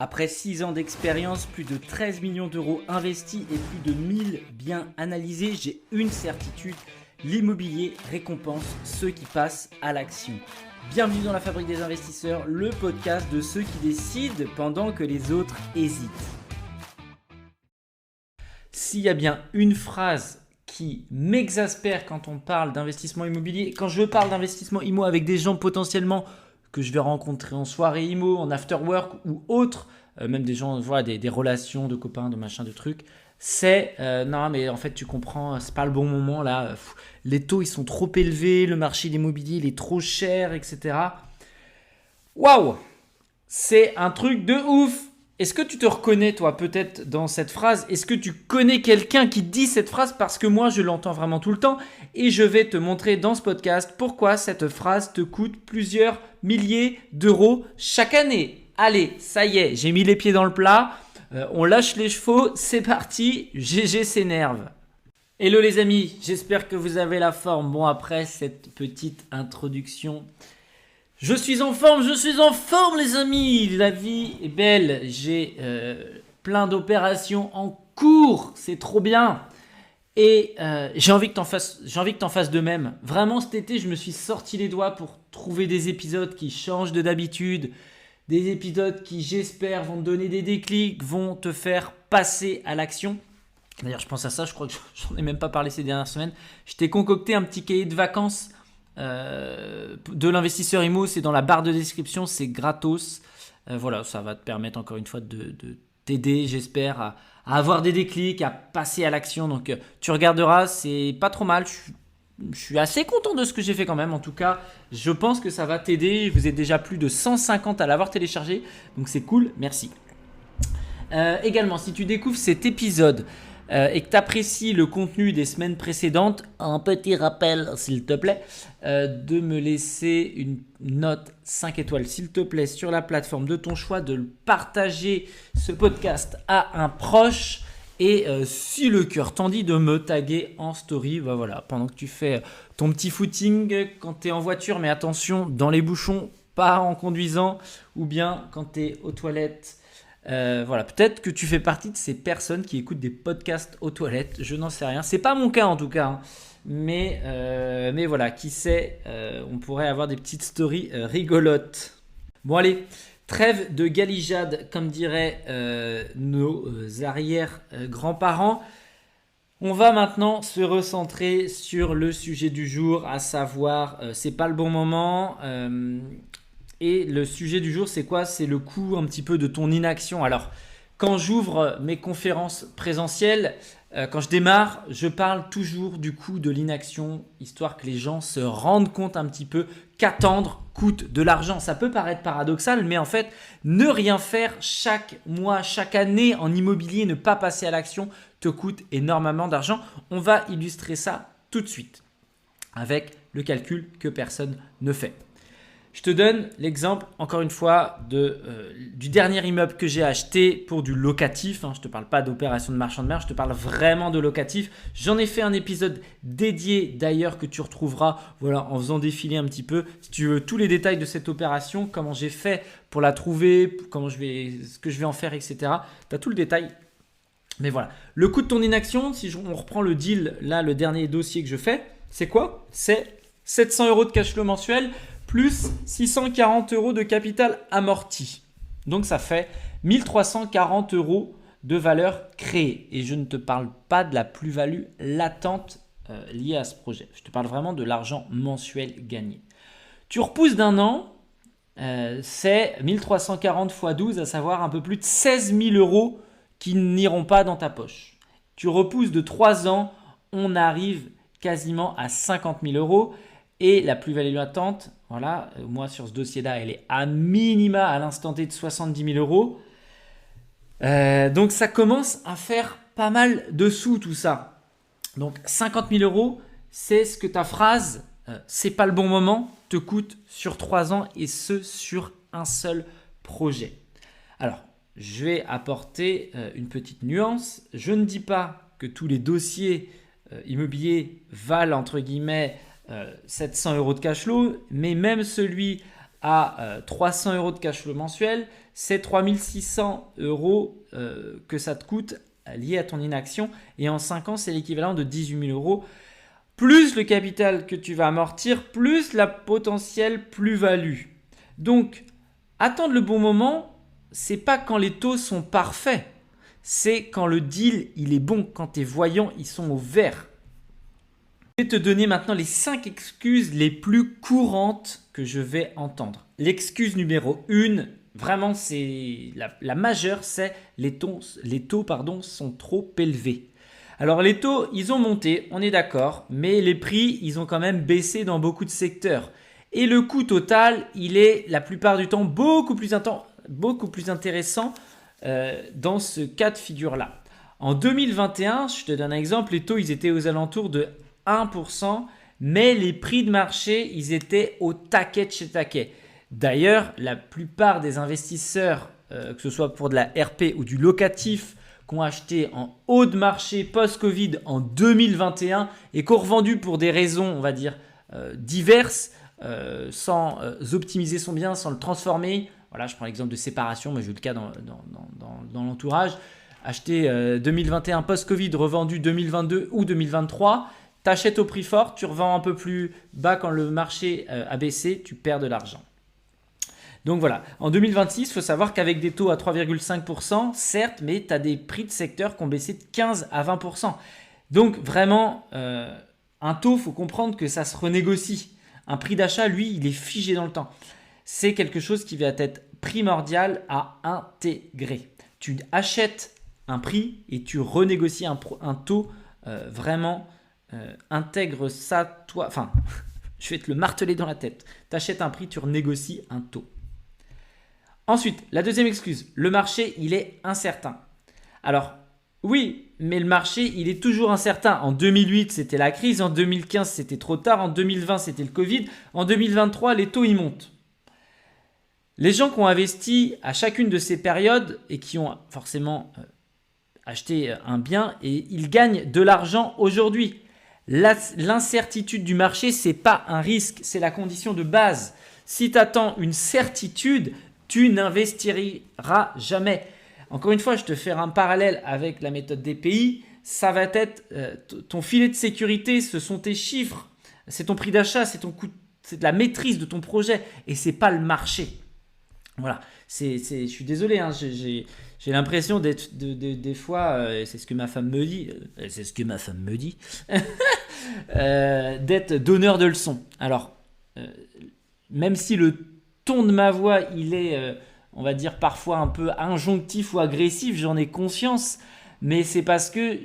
Après 6 ans d'expérience, plus de 13 millions d'euros investis et plus de 1000 biens analysés, j'ai une certitude, l'immobilier récompense ceux qui passent à l'action. Bienvenue dans la Fabrique des investisseurs, le podcast de ceux qui décident pendant que les autres hésitent. S'il y a bien une phrase qui m'exaspère quand on parle d'investissement immobilier, quand je parle d'investissement immo avec des gens potentiellement que je vais rencontrer en soirée immo, en after work ou autre, même des gens, voilà, des relations de copains, de machin, de trucs, c'est non mais en fait tu comprends, c'est pas le bon moment là, les taux ils sont trop élevés, le marché de l'immobilier il est trop cher, etc. Waouh, c'est un truc de ouf. Est-ce que tu te reconnais, toi, peut-être dans cette phrase? Est-ce que tu connais quelqu'un qui dit cette phrase? Parce que moi, je l'entends vraiment tout le temps. Et je vais te montrer dans ce podcast pourquoi cette phrase te coûte plusieurs milliers d'euros chaque année. Allez, ça y est, j'ai mis les pieds dans le plat. On lâche les chevaux, c'est parti. GG s'énerve. Hello les amis, j'espère que vous avez la forme. Bon, après cette petite introduction... Je suis en forme les amis, la vie est belle, j'ai plein d'opérations en cours, c'est trop bien. Et j'ai envie que t'en fasses de même. Vraiment cet été, je me suis sorti les doigts pour trouver des épisodes qui changent de d'habitude, des épisodes qui j'espère vont te donner des déclics, vont te faire passer à l'action. D'ailleurs je pense à ça, je crois que j'en ai même pas parlé ces dernières semaines. Je t'ai concocté un petit cahier de vacances de l'investisseur IMO, c'est dans la barre de description, c'est gratos. Voilà, ça va te permettre encore une fois de t'aider, j'espère, à avoir des déclics, à passer à l'action. Donc tu regarderas, c'est pas trop mal. Je suis assez content de ce que j'ai fait quand même. En tout cas, je pense que ça va t'aider. Vous êtes déjà plus de 150 à l'avoir téléchargé, donc c'est cool, merci. Également, si tu découvres cet épisode et que tu apprécies le contenu des semaines précédentes, un petit rappel s'il te plaît, de me laisser une note 5 étoiles s'il te plaît sur la plateforme de ton choix, de partager ce podcast à un proche et si le cœur t'en dit de me taguer en story, bah voilà, pendant que tu fais ton petit footing quand tu es en voiture, mais attention dans les bouchons, pas en conduisant, ou bien quand tu es aux toilettes. Voilà, peut-être que tu fais partie de ces personnes qui écoutent des podcasts aux toilettes, je n'en sais rien, c'est pas mon cas en tout cas, hein. Mais voilà, qui sait, on pourrait avoir des petites stories rigolotes. Bon allez, trêve de galijade comme diraient nos arrière-grands-parents. On va maintenant se recentrer sur le sujet du jour, à savoir c'est pas le bon moment. Et le sujet du jour, c'est quoi? C'est le coût un petit peu de ton inaction. Alors, quand j'ouvre mes conférences présentielles, quand je démarre, je parle toujours du coût de l'inaction, histoire que les gens se rendent compte un petit peu qu'attendre coûte de l'argent. Ça peut paraître paradoxal, mais en fait, ne rien faire chaque mois, chaque année en immobilier, ne pas passer à l'action, te coûte énormément d'argent. On va illustrer ça tout de suite avec le calcul que personne ne fait. Je te donne l'exemple, encore une fois, du dernier immeuble que j'ai acheté pour du locatif. Je ne te parle pas d'opération de marchand de mer, je te parle vraiment de locatif. J'en ai fait un épisode dédié d'ailleurs que tu retrouveras en faisant défiler un petit peu. Si tu veux tous les détails de cette opération, comment j'ai fait pour la trouver, ce que je vais en faire, etc. Tu as tout le détail. Mais voilà, le coût de ton inaction, si on reprend le deal, là, le dernier dossier que je fais, c'est quoi? C'est 700 € de cash flow mensuel plus 640 € de capital amorti. Donc ça fait 1340 € de valeur créée. Et je ne te parle pas de la plus-value latente liée à ce projet. Je te parle vraiment de l'argent mensuel gagné. Tu repousses d'un an, c'est 1340 x 12, à savoir un peu plus de 16 000 € qui n'iront pas dans ta poche. Tu repousses de 3 ans, on arrive quasiment à 50 000 € et la plus-value latente, voilà, moi sur ce dossier-là, elle est à minima à l'instant T de 70 000 €. Donc ça commence à faire pas mal de sous tout ça. Donc 50 000 €, c'est ce que ta phrase c'est pas le bon moment te coûte sur 3 ans et ce sur un seul projet. Alors, je vais apporter une petite nuance. Je ne dis pas que tous les dossiers immobiliers valent entre guillemets 700 € de cash flow, mais même celui à 300 euros de cash flow mensuel, c'est 3600 euros que ça te coûte lié à ton inaction. Et en 5 ans, c'est l'équivalent de 18 000 euros, plus le capital que tu vas amortir, plus la potentielle plus-value. Donc, attendre le bon moment, c'est pas quand les taux sont parfaits. C'est quand le deal, il est bon, quand tes voyants, ils sont au vert. Je vais te donner maintenant les 5 excuses les plus courantes que je vais entendre. L'excuse numéro 1, vraiment c'est la majeure, c'est les taux sont trop élevés. Alors les taux, ils ont monté, on est d'accord, mais les prix, ils ont quand même baissé dans beaucoup de secteurs. Et le coût total, il est la plupart du temps beaucoup plus intéressant dans ce cas de figure-là. En 2021, je te donne un exemple, les taux, ils étaient aux alentours de 1%, mais les prix de marché, ils étaient au taquet de chez taquet. D'ailleurs, la plupart des investisseurs, que ce soit pour de la RP ou du locatif, qui ont acheté en haut de marché post-Covid en 2021 et qui ont revendu pour des raisons, on va dire, diverses, sans optimiser son bien, sans le transformer. Voilà, je prends l'exemple de séparation, mais j'ai eu le cas dans l'entourage. Acheté 2021 post-Covid, revendu 2022 ou 2023, tu achètes au prix fort, tu revends un peu plus bas quand le marché a baissé, tu perds de l'argent. Donc voilà, en 2026, il faut savoir qu'avec des taux à 3,5%, certes, mais tu as des prix de secteur qui ont baissé de 15 à 20%. Donc vraiment, un taux, il faut comprendre que ça se renégocie. Un prix d'achat, lui, il est figé dans le temps. C'est quelque chose qui va être primordial à intégrer. Tu achètes un prix et tu renégocies un taux vraiment intègre ça toi. Enfin, je vais te le marteler dans la tête. Tu achètes un prix, tu renégocies un taux. Ensuite, la deuxième excuse, le marché, il est incertain. Alors, oui, mais le marché, il est toujours incertain. En 2008, c'était la crise. En 2015, c'était trop tard. En 2020, c'était le Covid. En 2023, les taux, ils montent. Les gens qui ont investi à chacune de ces périodes et qui ont forcément acheté un bien, et ils gagnent de l'argent aujourd'hui. L'incertitude du marché, ce n'est pas un risque, c'est la condition de base. Si tu attends une certitude, tu n'investiras jamais. Encore une fois, je te fais un parallèle avec la méthode DPI. Ça va être ton filet de sécurité, ce sont tes chiffres, c'est ton prix d'achat, c'est ton coût, c'est de la maîtrise de ton projet et c'est pas le marché. Voilà, je suis désolé, hein, j'ai l'impression d'être des fois, c'est ce que ma femme me dit, d'être donneur de leçons. Alors, même si le ton de ma voix, il est, on va dire, parfois un peu injonctif ou agressif, j'en ai conscience, mais c'est parce que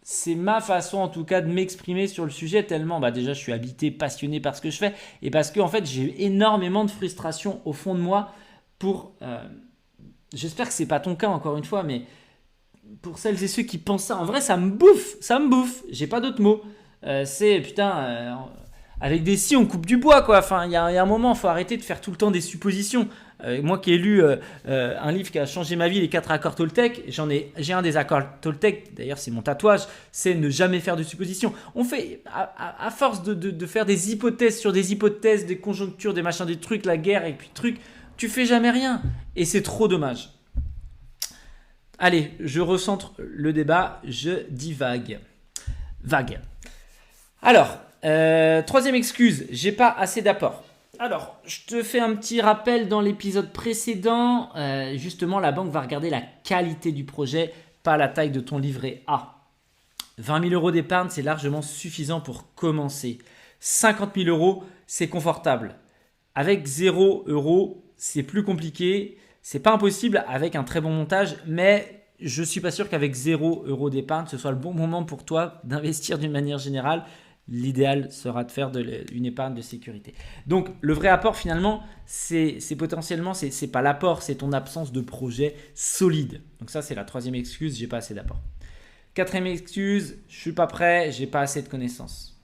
c'est ma façon en tout cas de m'exprimer sur le sujet tellement, déjà je suis habité, passionné par ce que je fais et parce que en fait j'ai énormément de frustration au fond de moi pour, j'espère que c'est pas ton cas encore une fois, mais pour celles et ceux qui pensent ça, en vrai ça me bouffe, j'ai pas d'autres mots, c'est putain, avec des si on coupe du bois quoi, enfin il y a un moment, il faut arrêter de faire tout le temps des suppositions. Moi qui ai lu un livre qui a changé ma vie, les 4 accords Toltec, j'ai un des accords Toltec, d'ailleurs c'est mon tatouage, c'est ne jamais faire de suppositions. On fait, à force de faire des hypothèses sur des hypothèses, des conjonctures, des machins, des trucs, la guerre et puis trucs, tu fais jamais rien. Et c'est trop dommage. Allez, je recentre le débat, je divague. Alors, troisième excuse, j'ai pas assez d'apport. Alors, je te fais un petit rappel dans l'épisode précédent. Justement, la banque va regarder la qualité du projet, pas la taille de ton livret A. 20 000 euros d'épargne, c'est largement suffisant pour commencer. 50 000 euros, c'est confortable. Avec 0 euros, c'est plus compliqué. C'est pas impossible avec un très bon montage, mais je suis pas sûr qu'avec 0 euros d'épargne, ce soit le bon moment pour toi d'investir d'une manière générale. L'idéal sera de faire une épargne de sécurité. Donc, le vrai apport, finalement, c'est potentiellement, c'est pas l'apport, c'est ton absence de projet solide. Donc ça, c'est la troisième excuse, j'ai pas assez d'apport. Quatrième excuse, je suis pas prêt, j'ai pas assez de connaissances.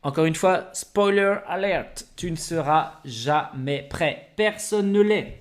Encore une fois, spoiler alert, tu ne seras jamais prêt. Personne ne l'est.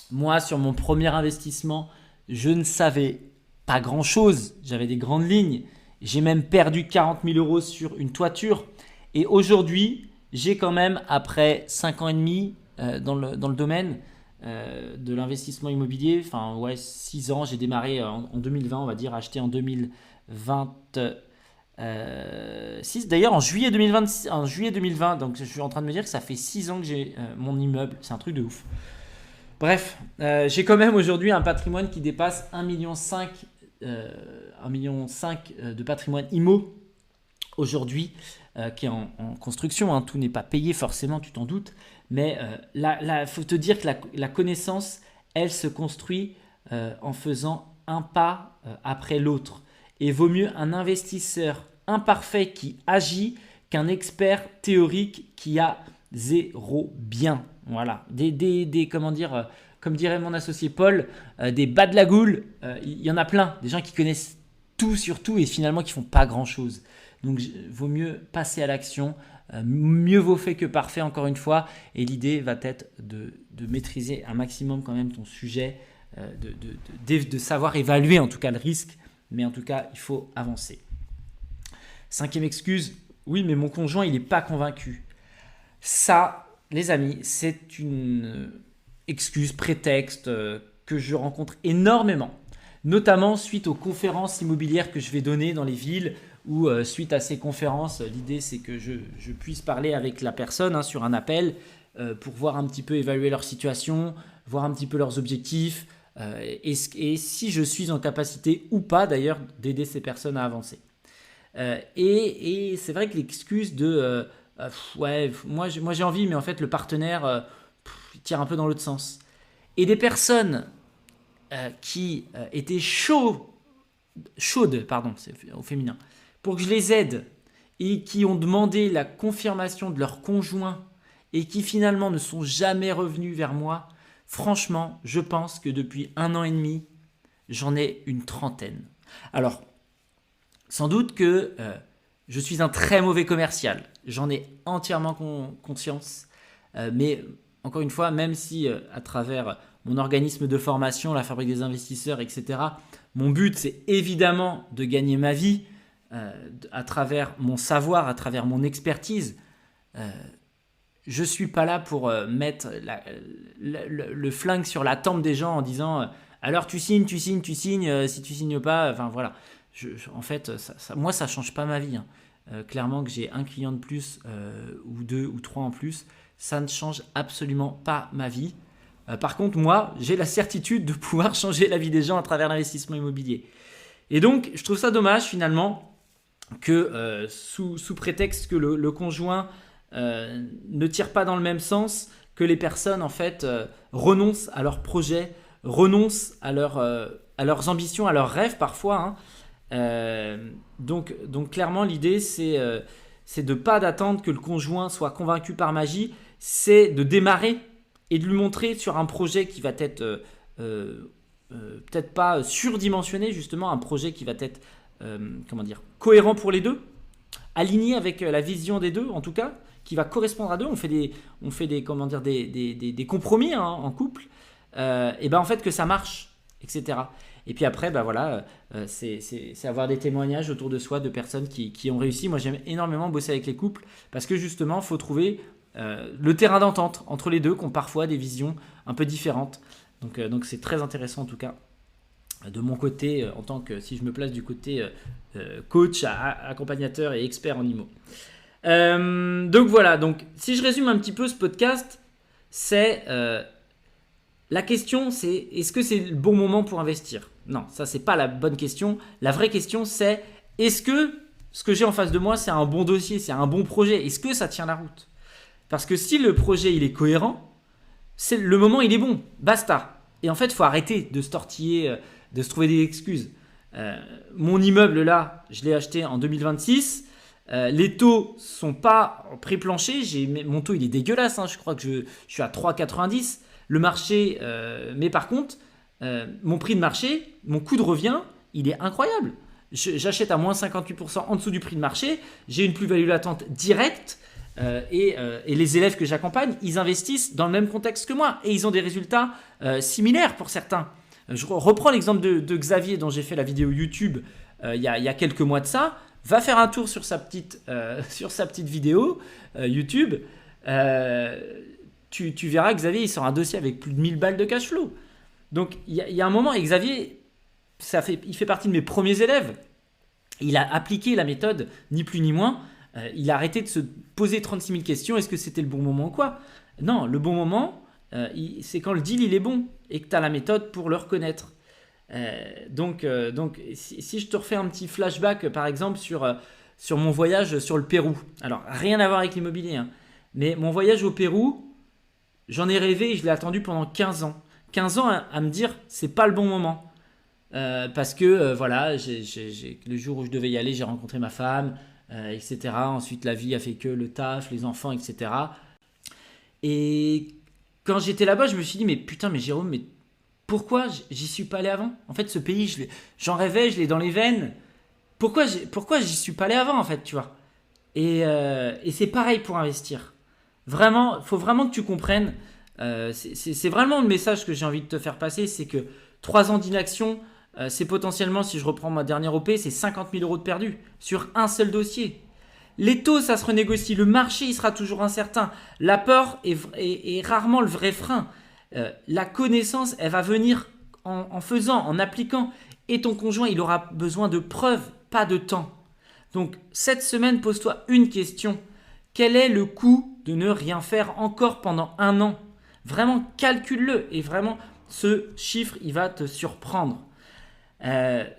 Moi, sur mon premier investissement, je ne savais pas grand-chose. J'avais des grandes lignes. J'ai même perdu 40 000 euros sur une toiture. Et aujourd'hui, j'ai quand même, après 5 ans et demi, dans le domaine de l'investissement immobilier. Enfin, ouais, 6 ans. J'ai démarré en 2020, on va dire, acheté en 2026. D'ailleurs, en juillet 2020, donc je suis en train de me dire que ça fait 6 ans que j'ai mon immeuble. C'est un truc de ouf. Bref, j'ai quand même aujourd'hui un patrimoine qui dépasse 1,5 million, 1,5 million de patrimoine IMO aujourd'hui, qui est en construction. Hein. Tout n'est pas payé forcément, tu t'en doutes. Mais il faut te dire que la connaissance, elle se construit en faisant un pas après l'autre. Et vaut mieux un investisseur imparfait qui agit qu'un expert théorique qui a zéro bien. Voilà, comment dire, comme dirait mon associé Paul, des bas de la goule, il y en a plein, des gens qui connaissent tout sur tout et finalement qui font pas grand-chose. Donc, vaut mieux passer à l'action, mieux vaut fait que parfait encore une fois, et l'idée va être de maîtriser un maximum quand même ton sujet, de savoir évaluer en tout cas le risque, mais en tout cas, il faut avancer. 5e excuse, oui, mais mon conjoint, il n'est pas convaincu. Ça, les amis, c'est une excuse, prétexte que je rencontre énormément, notamment suite aux conférences immobilières que je vais donner dans les villes ou suite à ces conférences. L'idée, c'est que je puisse parler avec la personne sur un appel pour voir un petit peu évaluer leur situation, voir un petit peu leurs objectifs et si je suis en capacité ou pas d'ailleurs d'aider ces personnes à avancer. Et c'est vrai que l'excuse de ouais, moi j'ai envie, mais en fait le partenaire il tire un peu dans l'autre sens. Et des personnes qui étaient chaudes, pardon, c'est au féminin, pour que je les aide et qui ont demandé la confirmation de leur conjoint et qui finalement ne sont jamais revenus vers moi, franchement, je pense que depuis 1 an et demi, j'en ai une trentaine. Alors, sans doute que je suis un très mauvais commercial, j'en ai entièrement conscience, mais encore une fois, même si à travers mon organisme de formation, la Fabrique des investisseurs, etc., mon but c'est évidemment de gagner ma vie à travers mon savoir, à travers mon expertise. Je ne suis pas là pour mettre le flingue sur la tempe des gens en disant alors tu signes, si tu signes pas, enfin voilà. En fait, moi ça ne change pas ma vie. Hein. Clairement que j'ai un client de plus ou 2 ou 3 en plus, ça ne change absolument pas ma vie. Par contre, moi, j'ai la certitude de pouvoir changer la vie des gens à travers l'investissement immobilier. Et donc, je trouve ça dommage finalement que sous prétexte que le conjoint ne tire pas dans le même sens, que les personnes en fait renoncent à leurs projets, renoncent à leurs ambitions, à leurs rêves parfois. Hein. Donc clairement, l'idée c'est de pas d'attendre que le conjoint soit convaincu par magie, c'est de démarrer et de lui montrer sur un projet qui va être peut-être pas surdimensionné, justement un projet qui va être cohérent pour les deux, aligné avec la vision des deux en tout cas, qui va correspondre à deux. On fait des compromis en couple, et en fait que ça marche, etc. Et puis après, c'est avoir des témoignages autour de soi de personnes qui ont réussi. Moi, j'aime énormément bosser avec les couples parce que justement, il faut trouver le terrain d'entente entre les deux qui ont parfois des visions un peu différentes. Donc c'est très intéressant en tout cas de mon côté, en tant que, si je me place du côté coach, accompagnateur et expert en IMO. Donc voilà, donc si je résume un petit peu ce podcast, c'est la question c'est est-ce que c'est le bon moment pour investir ? Non, ça c'est pas la bonne question. La vraie question c'est est-ce que ce que j'ai en face de moi c'est un bon dossier, c'est un bon projet ? Est-ce que ça tient la route ? Parce que si le projet il est cohérent, le moment il est bon, basta. Et en fait il faut arrêter de se tortiller, de se trouver des excuses. Mon immeuble là, je l'ai acheté en 2026. Les taux sont pas en pré-plancher. Mon taux il est dégueulasse. Hein, je crois que je suis à 3,90. Le marché, mais par contre, mon prix de marché, mon coût de revient, il est incroyable. J'achète à moins 58% en dessous du prix de marché. J'ai une plus-value latente directe. Et les élèves que j'accompagne, ils investissent dans le même contexte que moi. Et ils ont des résultats similaires pour certains. Je reprends l'exemple de Xavier dont j'ai fait la vidéo YouTube il y a quelques mois de ça. Va faire un tour sur sa petite vidéo YouTube. tu verras que Xavier, il sort un dossier avec plus de 1000 balles de cash flow. Donc, il y a un moment, et Xavier, il fait partie de mes premiers élèves. Il a appliqué la méthode, ni plus ni moins. Il a arrêté de se poser 36 000 questions. Est-ce que c'était le bon moment ou quoi ? Non, le bon moment, c'est quand le deal il est bon et que tu as la méthode pour le reconnaître. Donc si je te refais un petit flashback, par exemple, sur mon voyage sur le Pérou. Alors, rien à voir avec l'immobilier, hein, mais mon voyage au Pérou, j'en ai rêvé et je l'ai attendu pendant 15 ans. 15 ans à me dire, c'est pas le bon moment. Parce que voilà, le jour où je devais y aller, j'ai rencontré ma femme, etc. Ensuite, la vie a fait que le taf, les enfants, etc. Et quand j'étais là-bas, je me suis dit, mais putain, mais Jérôme, mais pourquoi j'y suis pas allé avant ? En fait, ce pays, j'en rêvais, je l'ai dans les veines. Pourquoi j'y suis pas allé avant, en fait, tu vois ? Et c'est pareil pour investir. Vraiment, faut vraiment que tu comprennes. C'est vraiment le message que j'ai envie de te faire passer, c'est que 3 ans d'inaction, c'est potentiellement, si je reprends ma dernière OP, c'est 50 000 € de perdu sur un seul dossier. Les taux, ça se renégocie. Le marché, il sera toujours incertain. L'apport est rarement le vrai frein. La connaissance, elle va venir en faisant, en appliquant. Et ton conjoint, il aura besoin de preuves, pas de temps. Donc, cette semaine, pose-toi une question. Quel est le coût de ne rien faire encore pendant 1 an ? Vraiment, calcule-le. Et vraiment, ce chiffre, il va te surprendre.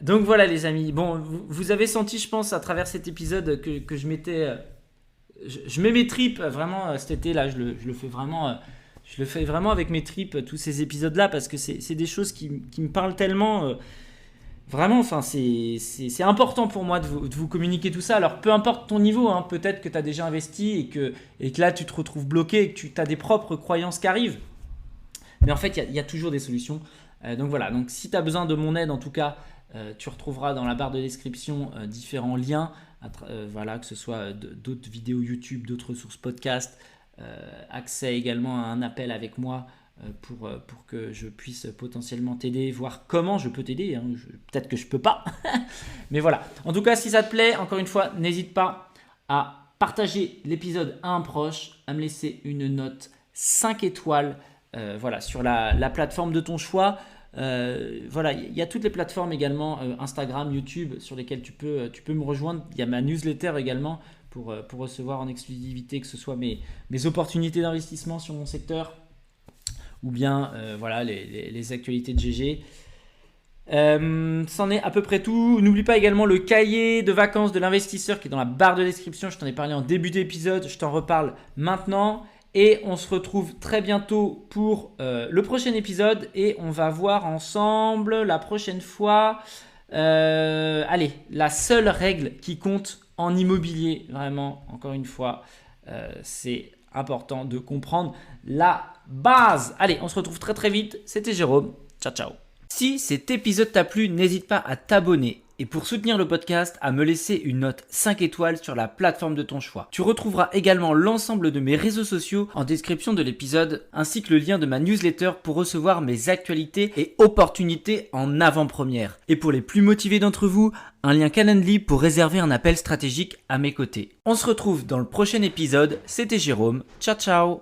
Donc voilà les amis, bon vous avez senti je pense à travers cet épisode que je mettais, je mets mes tripes vraiment cet été là, je le fais vraiment avec mes tripes tous ces épisodes là parce que c'est des choses qui me parlent tellement, vraiment enfin c'est important pour moi de vous communiquer tout ça. Alors peu importe ton niveau, hein, peut-être que tu as déjà investi et que là tu te retrouves bloqué et que tu as des propres croyances qui arrivent, mais en fait il y a toujours des solutions. Donc voilà, donc si tu as besoin de mon aide en tout cas, tu retrouveras dans la barre de description différents liens, voilà, que ce soit d'autres vidéos YouTube, d'autres ressources podcast, accès également à un appel avec moi pour que je puisse potentiellement t'aider, voir comment je peux t'aider, hein. Peut-être que je peux pas, mais voilà. En tout cas, si ça te plaît, encore une fois, n'hésite pas à partager l'épisode à un proche, à me laisser une note 5 étoiles. Voilà, sur la plateforme de ton choix. Voilà, il y a toutes les plateformes également, Instagram, YouTube, sur lesquelles tu peux me rejoindre. Il y a ma newsletter également pour recevoir en exclusivité que ce soit mes opportunités d'investissement sur mon secteur ou bien voilà, les actualités de GG. C'en est à peu près tout. N'oublie pas également le cahier de vacances de l'investisseur qui est dans la barre de description. Je t'en ai parlé en début d'épisode, je t'en reparle maintenant. Et on se retrouve très bientôt pour le prochain épisode et on va voir ensemble la prochaine fois. Allez, la seule règle qui compte en immobilier, vraiment, encore une fois, c'est important de comprendre la base. Allez, on se retrouve très très vite. C'était Jérôme. Ciao, ciao. Si cet épisode t'a plu, n'hésite pas à t'abonner. Et pour soutenir le podcast, à me laisser une note 5 étoiles sur la plateforme de ton choix. Tu retrouveras également l'ensemble de mes réseaux sociaux en description de l'épisode, ainsi que le lien de ma newsletter pour recevoir mes actualités et opportunités en avant-première. Et pour les plus motivés d'entre vous, un lien Calendly pour réserver un appel stratégique à mes côtés. On se retrouve dans le prochain épisode, c'était Jérôme, ciao ciao.